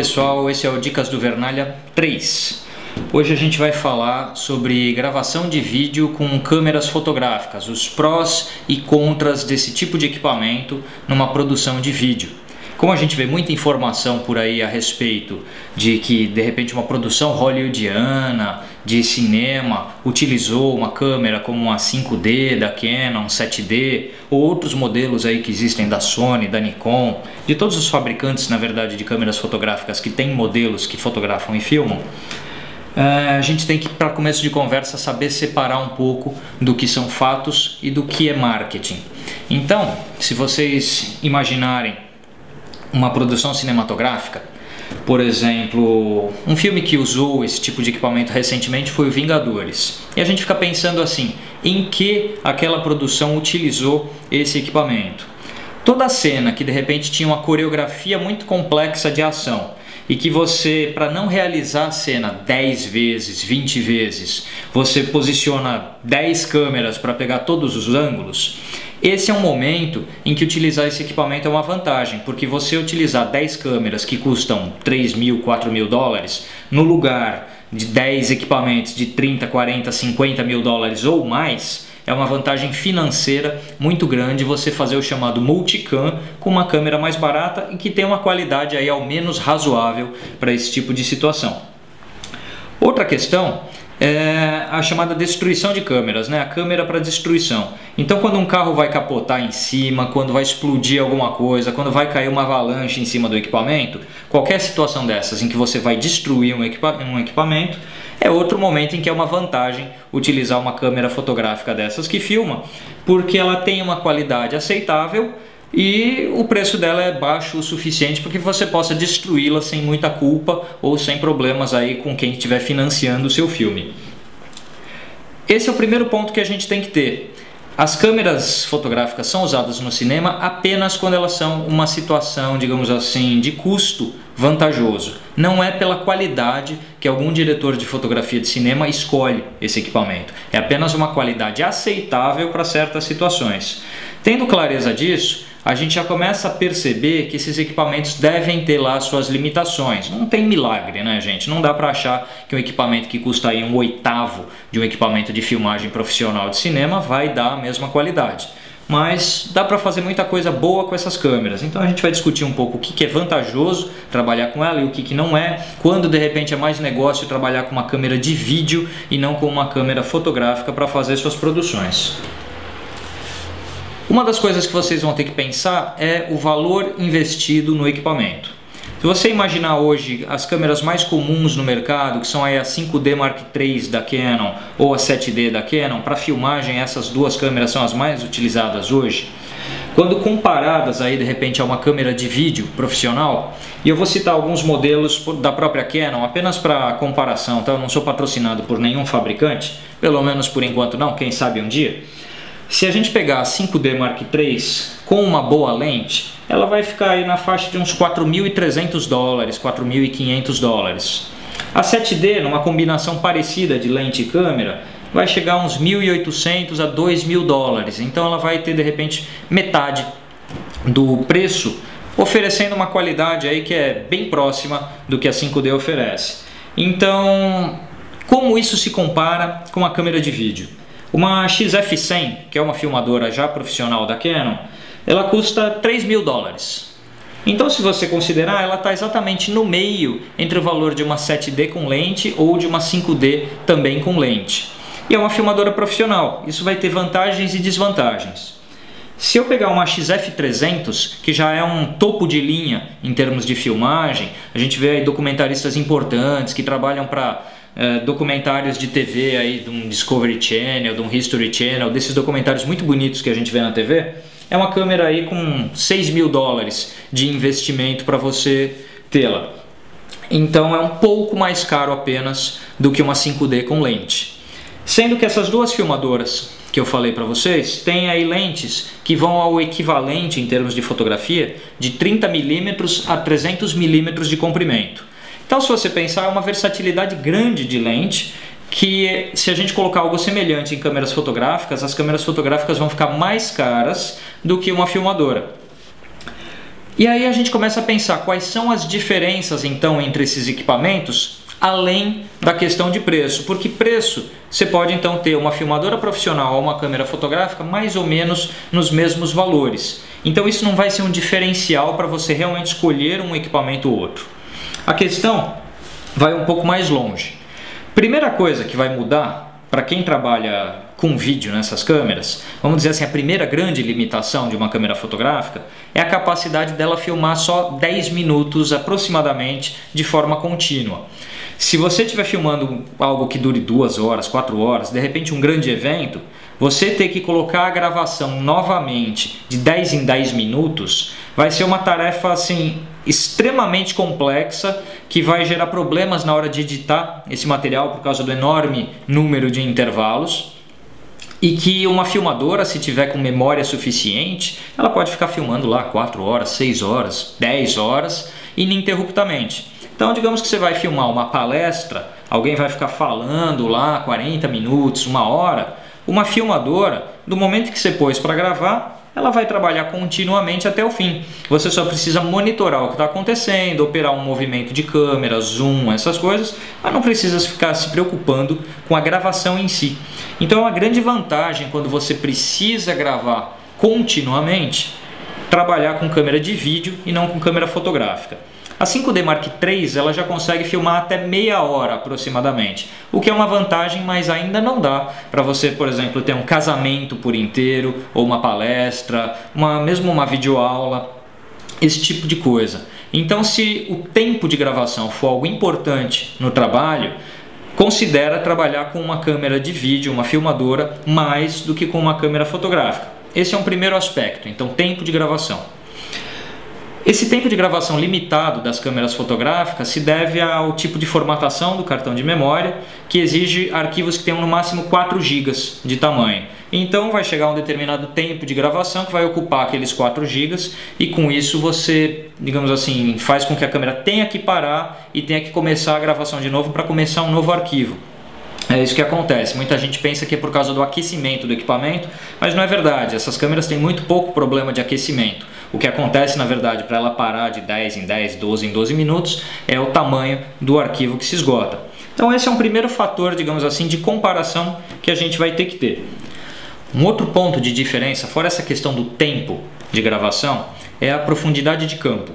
pessoal, esse é o Dicas do Vernalha 3. Hoje a gente vai falar sobre gravação de vídeo com câmeras fotográficas, os prós e contras desse tipo de equipamento numa produção de vídeo. Como a gente vê muita informação por aí a respeito de que de repente uma produção hollywoodiana de cinema utilizou uma câmera como uma 5D da Canon, 7D ou outros modelos aí que existem da Sony, da Nikon, de todos os fabricantes na verdade de câmeras fotográficas que têm modelos que fotografam e filmam, a gente tem que, para começo de conversa, saber separar um pouco do que são fatos e do que é marketing. Então, se vocês imaginarem uma produção cinematográfica, por exemplo, um filme que usou esse tipo de equipamento recentemente foi o Vingadores. E a gente fica pensando assim, em que aquela produção utilizou esse equipamento? Toda cena que de repente tinha uma coreografia muito complexa de ação e que você, para não realizar a cena 10 vezes, 20 vezes, você posiciona 10 câmeras para pegar todos os ângulos, esse é um momento em que utilizar esse equipamento é uma vantagem, porque você utilizar 10 câmeras que custam 3 mil, 4 mil dólares, no lugar de 10 equipamentos de 30, 40, 50 mil dólares ou mais, é uma vantagem financeira muito grande você fazer o chamado multicam com uma câmera mais barata e que tem uma qualidade aí ao menos razoável para esse tipo de situação. Outra questão é a chamada destruição de câmeras, né? A câmera para destruição. Então quando um carro vai capotar em cima, quando vai explodir alguma coisa, quando vai cair uma avalanche em cima do equipamento, qualquer situação dessas em que você vai destruir um equipamento, é outro momento em que é uma vantagem utilizar uma câmera fotográfica dessas que filma, porque ela tem uma qualidade aceitável e o preço dela é baixo o suficiente para que você possa destruí-la sem muita culpa ou sem problemas aí com quem estiver financiando o seu filme. Esse é o primeiro ponto que a gente tem que ter. As câmeras fotográficas são usadas no cinema apenas quando elas são uma situação, digamos assim, de custo vantajoso. Não é pela qualidade que algum diretor de fotografia de cinema escolhe esse equipamento. É apenas uma qualidade aceitável para certas situações. Tendo clareza disso, a gente já começa a perceber que esses equipamentos devem ter lá suas limitações. Não tem milagre, né, gente? Não dá para achar que um equipamento que custa aí 1/8 de um equipamento de filmagem profissional de cinema vai dar a mesma qualidade. Mas dá para fazer muita coisa boa com essas câmeras. Então a gente vai discutir um pouco o que é vantajoso trabalhar com ela e o que não é. Quando de repente é mais negócio trabalhar com uma câmera de vídeo e não com uma câmera fotográfica para fazer suas produções. Uma das coisas que vocês vão ter que pensar é o valor investido no equipamento. Se você imaginar hoje as câmeras mais comuns no mercado, que são aí a 5D Mark III da Canon ou a 7D da Canon, para filmagem essas duas câmeras são as mais utilizadas hoje. Quando comparadas aí de repente a uma câmera de vídeo profissional, e eu vou citar alguns modelos da própria Canon apenas para comparação, tá? Eu não sou patrocinado por nenhum fabricante, pelo menos por enquanto não, quem sabe um dia. Se a gente pegar a 5D Mark III com uma boa lente, ela vai ficar aí na faixa de uns 4.300 dólares, 4.500 dólares. A 7D, numa combinação parecida de lente e câmera, vai chegar a uns 1.800 a 2.000 dólares. Então ela vai ter de repente metade do preço, oferecendo uma qualidade aí que é bem próxima do que a 5D oferece. Então, como isso se compara com a câmera de vídeo? Uma XF100, que é uma filmadora já profissional da Canon, ela custa 3.000 dólares. Então, se você considerar, ela está exatamente no meio entre o valor de uma 7D com lente ou de uma 5D também com lente. E é uma filmadora profissional, isso vai ter vantagens e desvantagens. Se eu pegar uma XF300, que já é um topo de linha em termos de filmagem, a gente vê aí documentaristas importantes que trabalham para documentários de TV aí, de um Discovery Channel, de um History Channel, desses documentários muito bonitos que a gente vê na TV, é uma câmera aí com 6.000 dólares de investimento para você tê-la. Então é um pouco mais caro apenas do que uma 5D com lente. Sendo que essas duas filmadoras que eu falei para vocês têm aí lentes que vão ao equivalente em termos de fotografia de 30mm a 300mm de comprimento. Então, se você pensar, é uma versatilidade grande de lente que, se a gente colocar algo semelhante em câmeras fotográficas, as câmeras fotográficas vão ficar mais caras do que uma filmadora. E aí a gente começa a pensar quais são as diferenças então entre esses equipamentos, além da questão de preço, porque preço você pode então ter uma filmadora profissional ou uma câmera fotográfica mais ou menos nos mesmos valores. Então isso não vai ser um diferencial para você realmente escolher um equipamento ou outro. A questão vai um pouco mais longe. Primeira coisa que vai mudar para quem trabalha com vídeo nessas câmeras, vamos dizer assim, a primeira grande limitação de uma câmera fotográfica é a capacidade dela filmar só 10 minutos aproximadamente de forma contínua. Se você estiver filmando algo que dure 2 horas, 4 horas, de repente um grande evento, você ter que colocar a gravação novamente de 10 em 10 minutos vai ser uma tarefa assim extremamente complexa que vai gerar problemas na hora de editar esse material por causa do enorme número de intervalos. E que uma filmadora, se tiver com memória suficiente, ela pode ficar filmando lá 4 horas, 6 horas, 10 horas ininterruptamente. Então digamos que você vai filmar uma palestra, alguém vai ficar falando lá 40 minutos, 1 hora, uma filmadora, do momento que você pôs para gravar, ela vai trabalhar continuamente até o fim. Você só precisa monitorar o que está acontecendo, operar um movimento de câmera, zoom, essas coisas, mas não precisa ficar se preocupando com a gravação em si. Então é uma grande vantagem quando você precisa gravar continuamente, trabalhar com câmera de vídeo e não com câmera fotográfica. A 5D Mark III ela já consegue filmar até meia hora aproximadamente, o que é uma vantagem, mas ainda não dá para você, por exemplo, ter um casamento por inteiro, ou uma palestra, mesmo uma videoaula, esse tipo de coisa. Então, se o tempo de gravação for algo importante no trabalho, considera trabalhar com uma câmera de vídeo, uma filmadora, mais do que com uma câmera fotográfica. Esse é um primeiro aspecto, então tempo de gravação. Esse tempo de gravação limitado das câmeras fotográficas se deve ao tipo de formatação do cartão de memória, que exige arquivos que tenham no máximo 4 GB de tamanho. Então vai chegar um determinado tempo de gravação que vai ocupar aqueles 4 GB e com isso você, digamos assim, faz com que a câmera tenha que parar e tenha que começar a gravação de novo para começar um novo arquivo. É isso que acontece. Muita gente pensa que é por causa do aquecimento do equipamento, mas não é verdade. Essas câmeras têm muito pouco problema de aquecimento. O que acontece, na verdade, para ela parar de 10 em 10, 12 em 12 minutos, é o tamanho do arquivo que se esgota. Então esse é um primeiro fator, digamos assim, de comparação que a gente vai ter que ter. Um outro ponto de diferença, fora essa questão do tempo de gravação, é a profundidade de campo.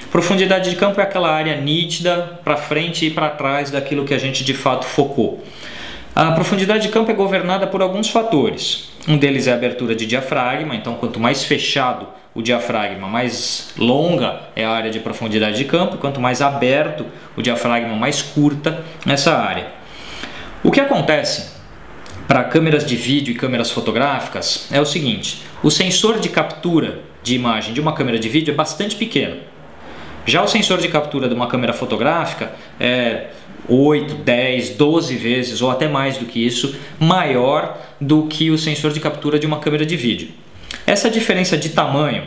Profundidade de campo é aquela área nítida para frente e para trás daquilo que a gente de fato focou. A profundidade de campo é governada por alguns fatores. Um deles é a abertura de diafragma, então quanto mais fechado o diafragma, mais longa é a área de profundidade de campo, quanto mais aberto o diafragma, mais curta essa área. O que acontece para câmeras de vídeo e câmeras fotográficas é o seguinte: o sensor de captura de imagem de uma câmera de vídeo é bastante pequeno. Já o sensor de captura de uma câmera fotográfica é 8, 10, 12 vezes ou até mais do que isso maior do que o sensor de captura de uma câmera de vídeo. Essa diferença de tamanho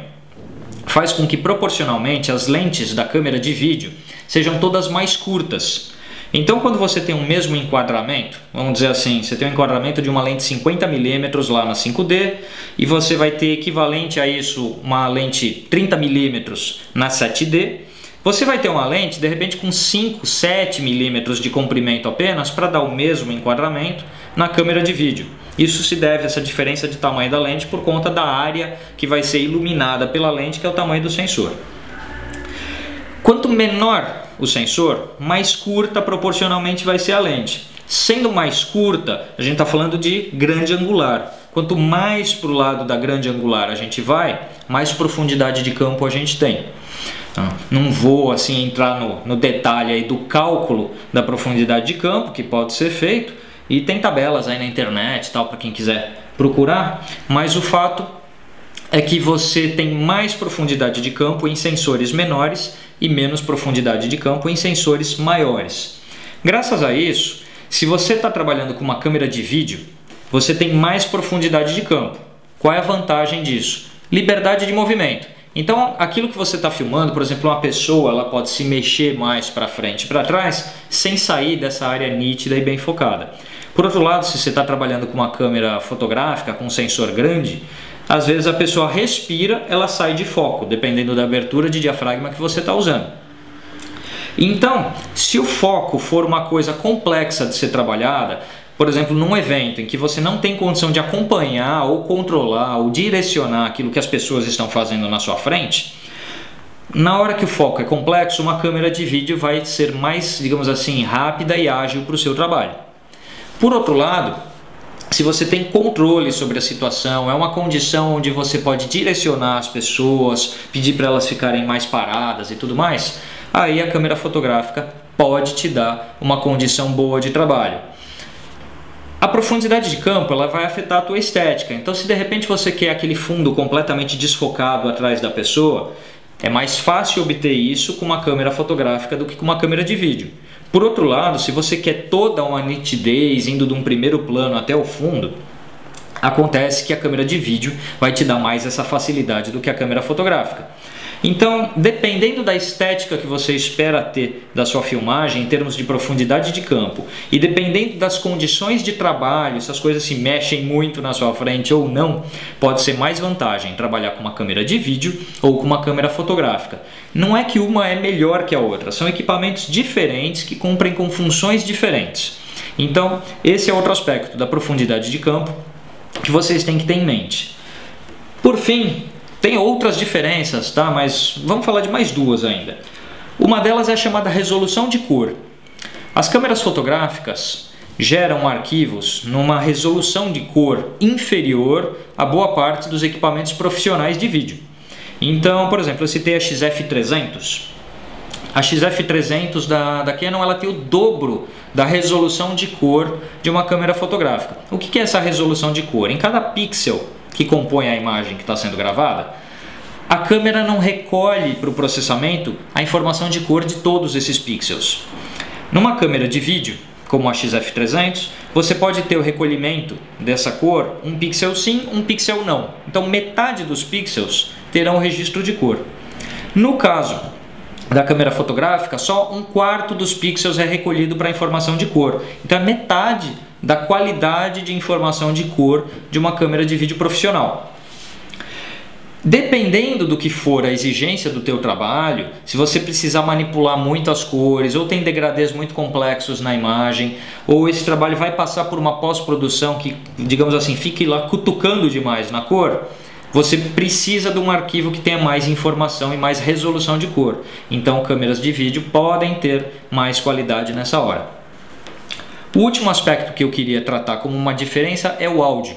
faz com que proporcionalmente as lentes da câmera de vídeo sejam todas mais curtas. Então quando você tem um mesmo enquadramento, vamos dizer assim, você tem um enquadramento de uma lente 50mm lá na 5D e você vai ter equivalente a isso uma lente 30mm na 7D, você vai ter uma lente de repente com 5, 7 milímetros de comprimento apenas para dar o mesmo enquadramento na câmera de vídeo. Isso se deve a essa diferença de tamanho da lente por conta da área que vai ser iluminada pela lente, que é o tamanho do sensor. Quanto menor o sensor, mais curta proporcionalmente vai ser a lente. Sendo mais curta, a gente está falando de grande angular. Quanto mais para o lado da grande angular a gente vai, mais profundidade de campo a gente tem. Não vou assim entrar no detalhe aí do cálculo da profundidade de campo, que pode ser feito, e tem tabelas aí na internet tal para quem quiser procurar, mas o fato é que você tem mais profundidade de campo em sensores menores e menos profundidade de campo em sensores maiores. Graças a isso, se você está trabalhando com uma câmera de vídeo, você tem mais profundidade de campo. Qual é a vantagem disso? Liberdade de movimento. Então, aquilo que você está filmando, por exemplo, uma pessoa, ela pode se mexer mais para frente e para trás sem sair dessa área nítida e bem focada. Por outro lado, se você está trabalhando com uma câmera fotográfica, com um sensor grande, às vezes a pessoa respira, ela sai de foco, dependendo da abertura de diafragma que você está usando. Então, se o foco for uma coisa complexa de ser trabalhada, por exemplo, num evento em que você não tem condição de acompanhar ou controlar ou direcionar aquilo que as pessoas estão fazendo na sua frente, na hora que o foco é complexo, uma câmera de vídeo vai ser mais, digamos assim, rápida e ágil para o seu trabalho. Por outro lado, se você tem controle sobre a situação, é uma condição onde você pode direcionar as pessoas, pedir para elas ficarem mais paradas e tudo mais, aí a câmera fotográfica pode te dar uma condição boa de trabalho. A profundidade de campo ela vai afetar a tua estética, então se de repente você quer aquele fundo completamente desfocado atrás da pessoa, é mais fácil obter isso com uma câmera fotográfica do que com uma câmera de vídeo. Por outro lado, se você quer toda uma nitidez indo de um primeiro plano até o fundo, acontece que a câmera de vídeo vai te dar mais essa facilidade do que a câmera fotográfica. Então, dependendo da estética que você espera ter da sua filmagem em termos de profundidade de campo e dependendo das condições de trabalho, se as coisas se mexem muito na sua frente ou não, pode ser mais vantagem trabalhar com uma câmera de vídeo ou com uma câmera fotográfica. Não é que uma é melhor que a outra, são equipamentos diferentes que cumprem com funções diferentes. Então, esse é outro aspecto da profundidade de campo que vocês têm que ter em mente. Por fim, tem outras diferenças, tá? Mas vamos falar de mais duas ainda. Uma delas é a chamada resolução de cor. As câmeras fotográficas geram arquivos numa resolução de cor inferior a boa parte dos equipamentos profissionais de vídeo. Então, por exemplo, eu citei a XF300. A XF300 da Canon ela tem o dobro da resolução de cor de uma câmera fotográfica. O que é essa resolução de cor? Em cada pixel que compõe a imagem que está sendo gravada, a câmera não recolhe para o processamento a informação de cor de todos esses pixels. Numa câmera de vídeo, como a XF300, você pode ter o recolhimento dessa cor, um pixel sim, um pixel não. Então metade dos pixels terão o registro de cor. No caso da câmera fotográfica, só um quarto dos pixels é recolhido para a informação de cor. Então é metade da qualidade de informação de cor de uma câmera de vídeo profissional. Dependendo do que for a exigência do teu trabalho, se você precisar manipular muito as cores, ou tem degradês muito complexos na imagem, ou esse trabalho vai passar por uma pós-produção que, digamos assim, fique lá cutucando demais na cor, você precisa de um arquivo que tenha mais informação e mais resolução de cor. Então, câmeras de vídeo podem ter mais qualidade nessa hora. O último aspecto que eu queria tratar como uma diferença é o áudio.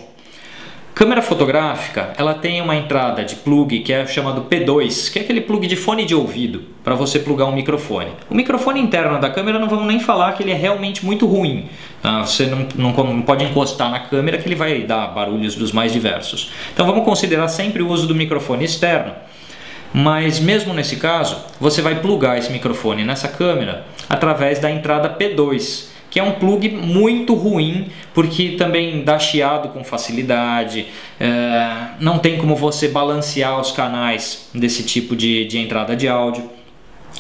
Câmera fotográfica, ela tem uma entrada de plug que é chamado P2, que é aquele plug de fone de ouvido para você plugar um microfone. O microfone interno da câmera não vamos nem falar que ele é realmente muito ruim. Tá? Você não pode encostar na câmera que ele vai dar barulhos dos mais diversos. Então vamos considerar sempre o uso do microfone externo. Mas mesmo nesse caso, você vai plugar esse microfone nessa câmera através da entrada P2. Que é um plug muito ruim, porque também dá chiado com facilidade, não tem como você balancear os canais desse tipo de entrada de áudio.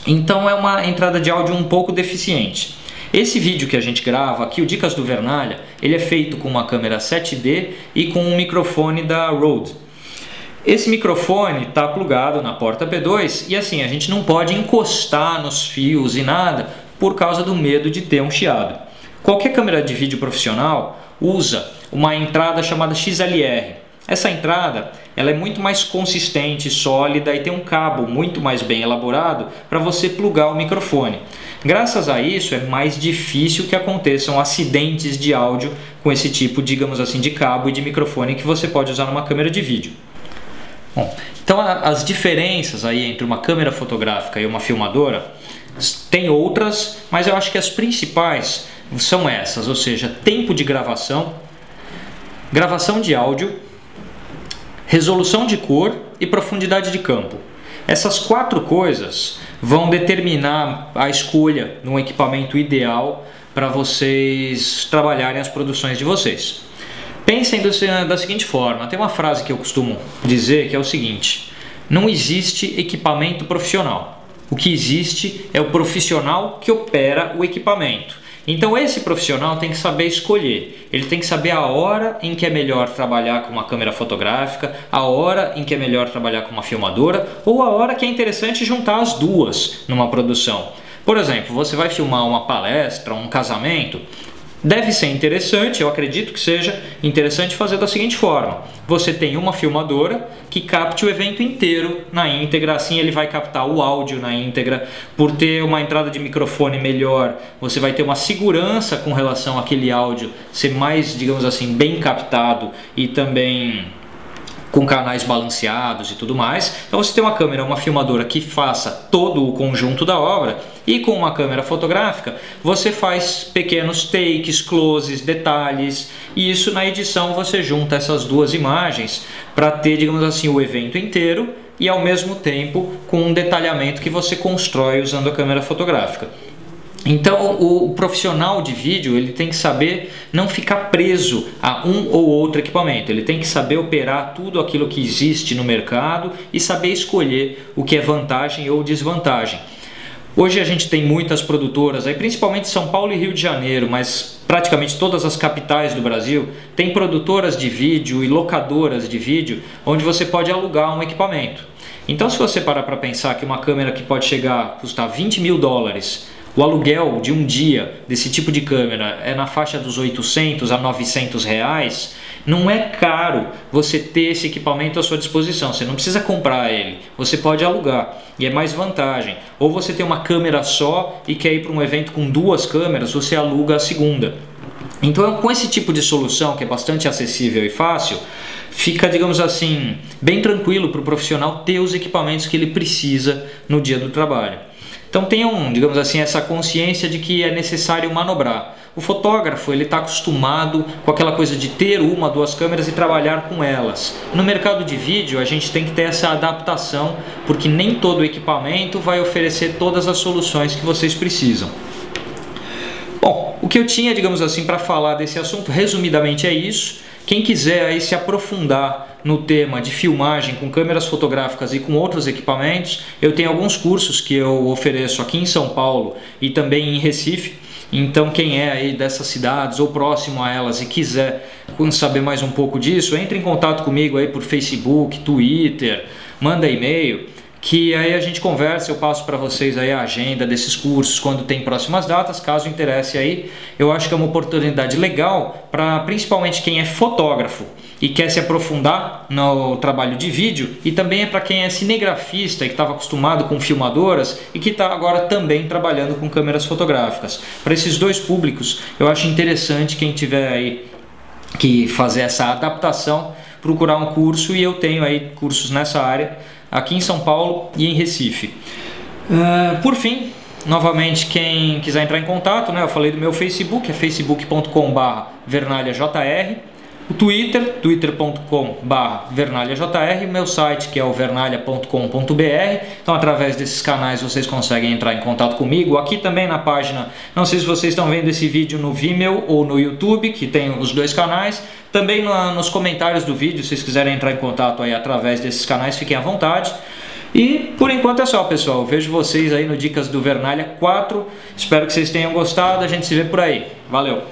Então é uma entrada de áudio um pouco deficiente. Esse vídeo que a gente grava aqui, o Dicas do Vernalha, ele é feito com uma câmera 7D e com um microfone da Rode. Esse microfone está plugado na porta P2 e assim, a gente não pode encostar nos fios e nada, por causa do medo de ter um chiado. Qualquer câmera de vídeo profissional usa uma entrada chamada XLR. Essa entrada ela é muito mais consistente, sólida e tem um cabo muito mais bem elaborado para você plugar o microfone. Graças a isso é mais difícil que aconteçam acidentes de áudio com esse tipo, digamos assim, de cabo e de microfone que você pode usar numa câmera de vídeo. Bom, então as diferenças aí entre uma câmera fotográfica e uma filmadora tem outras, mas eu acho que as principais são essas, ou seja, tempo de gravação, gravação de áudio, resolução de cor e profundidade de campo. Essas quatro coisas vão determinar a escolha de um equipamento ideal para vocês trabalharem as produções de vocês. Pensem da seguinte forma, tem uma frase que eu costumo dizer que é o seguinte: não existe equipamento profissional. O que existe é o profissional que opera o equipamento. Então esse profissional tem que saber escolher, ele tem que saber a hora em que é melhor trabalhar com uma câmera fotográfica, a hora em que é melhor trabalhar com uma filmadora ou a hora que é interessante juntar as duas numa produção. Por exemplo, você vai filmar uma palestra, um casamento, deve ser interessante, eu acredito que seja interessante fazer da seguinte forma: você tem uma filmadora que capte o evento inteiro na íntegra, assim ele vai captar o áudio na íntegra. Por ter uma entrada de microfone melhor, você vai ter uma segurança com relação àquele áudio ser mais, digamos assim, bem captado e também com canais balanceados e tudo mais. Então você tem uma câmera, uma filmadora que faça todo o conjunto da obra, e com uma câmera fotográfica você faz pequenos takes, closes, detalhes, e isso na edição você junta essas duas imagens para ter, digamos assim, o evento inteiro e ao mesmo tempo com um detalhamento que você constrói usando a câmera fotográfica. Então o profissional de vídeo ele tem que saber não ficar preso a um ou outro equipamento, ele tem que saber operar tudo aquilo que existe no mercado e saber escolher o que é vantagem ou desvantagem. Hoje a gente tem muitas produtoras, aí, principalmente São Paulo e Rio de Janeiro, mas praticamente todas as capitais do Brasil, tem produtoras de vídeo e locadoras de vídeo onde você pode alugar um equipamento. Então se você parar para pensar que uma câmera que pode chegar a custar 20 mil dólares, o aluguel de um dia desse tipo de câmera é na faixa dos 800 a 900 reais, não é caro você ter esse equipamento à sua disposição, você não precisa comprar ele, você pode alugar e é mais vantagem. Ou você tem uma câmera só e quer ir para um evento com duas câmeras, você aluga a segunda. Então com esse tipo de solução que é bastante acessível e fácil, fica, digamos assim, bem tranquilo para o profissional ter os equipamentos que ele precisa no dia do trabalho. Então tenham, digamos assim, essa consciência de que é necessário manobrar. O fotógrafo ele está acostumado com aquela coisa de ter uma, duas câmeras e trabalhar com elas. No mercado de vídeo a gente tem que ter essa adaptação, porque nem todo equipamento vai oferecer todas as soluções que vocês precisam. Bom, o que eu tinha, digamos assim, para falar desse assunto, resumidamente é isso. Quem quiser aí se aprofundar no tema de filmagem com câmeras fotográficas e com outros equipamentos, eu tenho alguns cursos que eu ofereço aqui em São Paulo e também em Recife. Então quem é aí dessas cidades ou próximo a elas e quiser saber mais um pouco disso, entre em contato comigo aí por Facebook, Twitter, manda e-mail, que aí a gente conversa, eu passo para vocês aí a agenda desses cursos, quando tem próximas datas, caso interesse aí. Eu acho que é uma oportunidade legal para principalmente quem é fotógrafo e quer se aprofundar no trabalho de vídeo, e também é para quem é cinegrafista e que estava acostumado com filmadoras e que está agora também trabalhando com câmeras fotográficas. Para esses dois públicos, eu acho interessante quem tiver aí que fazer essa adaptação, procurar um curso, e eu tenho aí cursos nessa área aqui em São Paulo e em Recife. Por fim, novamente, quem quiser entrar em contato, né, eu falei do meu Facebook, é facebook.com/vernalhajr, o Twitter, twitter.com/vernalhajr, meu site que é o vernalha.com.br. Então através desses canais vocês conseguem entrar em contato comigo. Aqui também na página, não sei se vocês estão vendo esse vídeo no Vimeo ou no YouTube, que tem os dois canais. Também nos comentários do vídeo, se vocês quiserem entrar em contato aí através desses canais, fiquem à vontade. E por enquanto é só, pessoal. Eu vejo vocês aí no Dicas do Vernalha 4. Espero que vocês tenham gostado. A gente se vê por aí. Valeu!